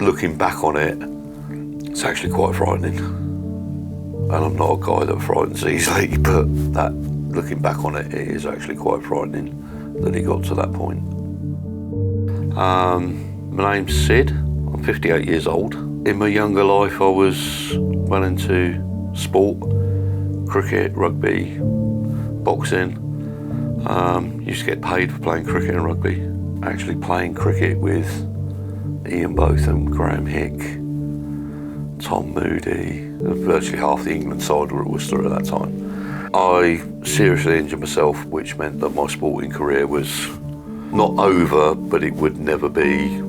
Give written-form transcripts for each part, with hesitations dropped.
looking back on it, it's actually quite frightening. And I'm not a guy that frightens easily, but that, looking back on it, it is actually quite frightening that he got to that point. My name's Sid, I'm 58 years old. In my younger life I was well into sport, cricket, rugby, boxing. Used to get paid for playing cricket and rugby. Actually playing cricket with Ian Botham, Graham Hick, Tom Moody, virtually half the England side were at Worcester at that time. I seriously injured myself, which meant that my sporting career was not over, but it would never be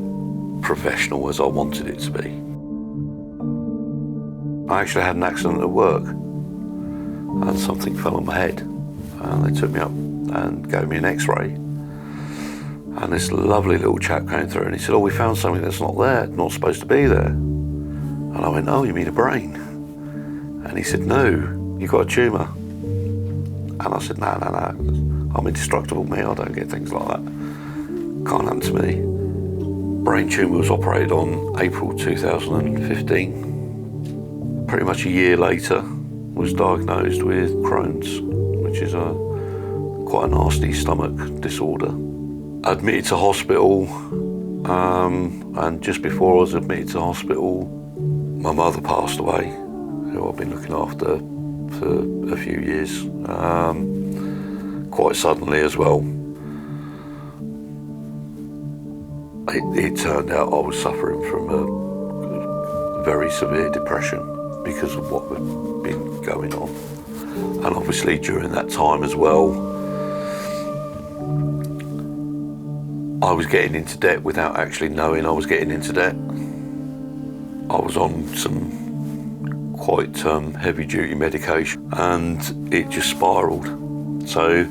professional as I wanted it to be. I actually had an accident at work and something fell on my head, and they took me up and gave me an x-ray, and this lovely little chap came through and he said, "Oh, we found something that's not there, not supposed to be there." And I went, "Oh, you mean a brain?" And he said, "No, you've got a tumour." And I said, no, I'm indestructible, me, I don't get things like that. Can't happen to me. Brain tumour was operated on April 2015. Pretty much a year later, was diagnosed with Crohn's, which is quite a nasty stomach disorder. Admitted to hospital, and just before I was admitted to hospital, my mother passed away, who I've been looking after for a few years, quite suddenly as well. It turned out I was suffering from a very severe depression because of what had been going on. And obviously during that time as well, I was getting into debt without actually knowing I was getting into debt. I was on some quite heavy duty medication and it just spiraled. So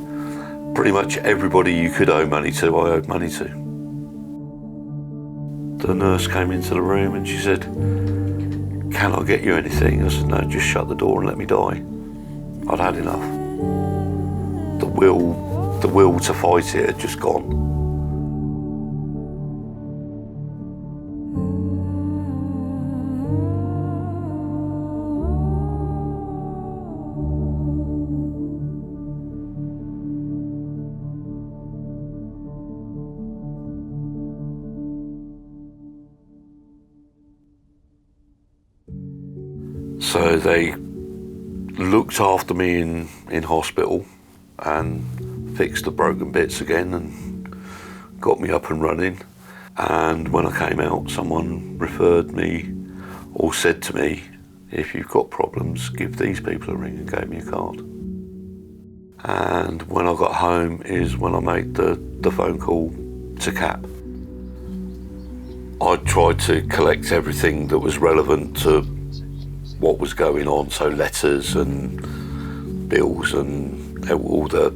pretty much everybody you could owe money to, I owed money to. The nurse came into the room and she said, "Can I get you anything?" I said, "No, just shut the door and let me die." I'd had enough. The will to fight it had just gone. So they looked after me in hospital and fixed the broken bits again and got me up and running. And when I came out, someone referred me or said to me, "If you've got problems, give these people a ring," and gave me a card. And when I got home is when I made the phone call to CAP. I tried to collect everything that was relevant to what was going on, so letters and bills and all the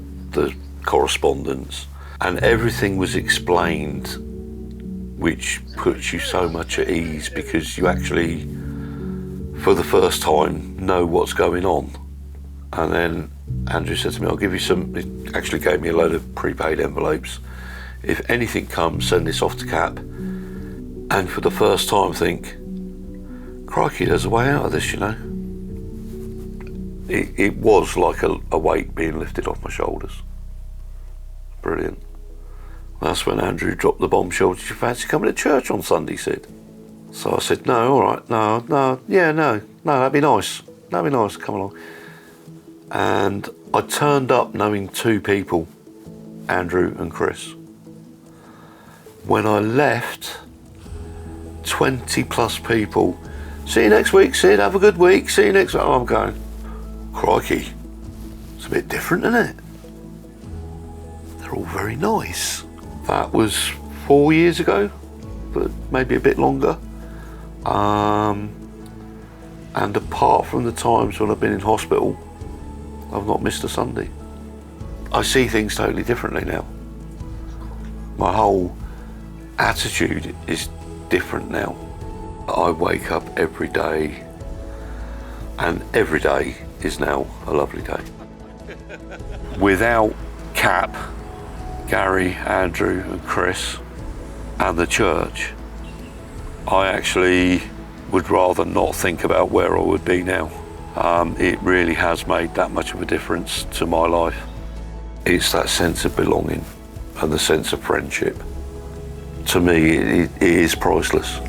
correspondence, and everything was explained, which puts you so much at ease because you actually, for the first time, know what's going on. And then Andrew said to me, "I'll give you some," he actually gave me a load of prepaid envelopes. "If anything comes, send this off to CAP." And for the first time think, crikey, there's a way out of this, you know. It was like a weight being lifted off my shoulders. Brilliant. That's when Andrew dropped the bombshell. "Did you fancy coming to church on Sunday, Sid?" So I said, "No, all right, no, that'd be nice. That'd be nice, come along." And I turned up knowing two people, Andrew and Chris. When I left, 20 plus people, "See you next week, Sid, have a good week, see you next week." I'm going, crikey, it's a bit different, isn't it? They're all very nice. That was 4 years ago, but maybe a bit longer. And apart from the times when I've been in hospital, I've not missed a Sunday. I see things totally differently now. My whole attitude is different now. I wake up every day, and every day is now a lovely day. Without CAP, Gary, Andrew and Chris and the church, I actually would rather not think about where I would be now. It really has made that much of a difference to my life. It's that sense of belonging and the sense of friendship. To me, it is priceless.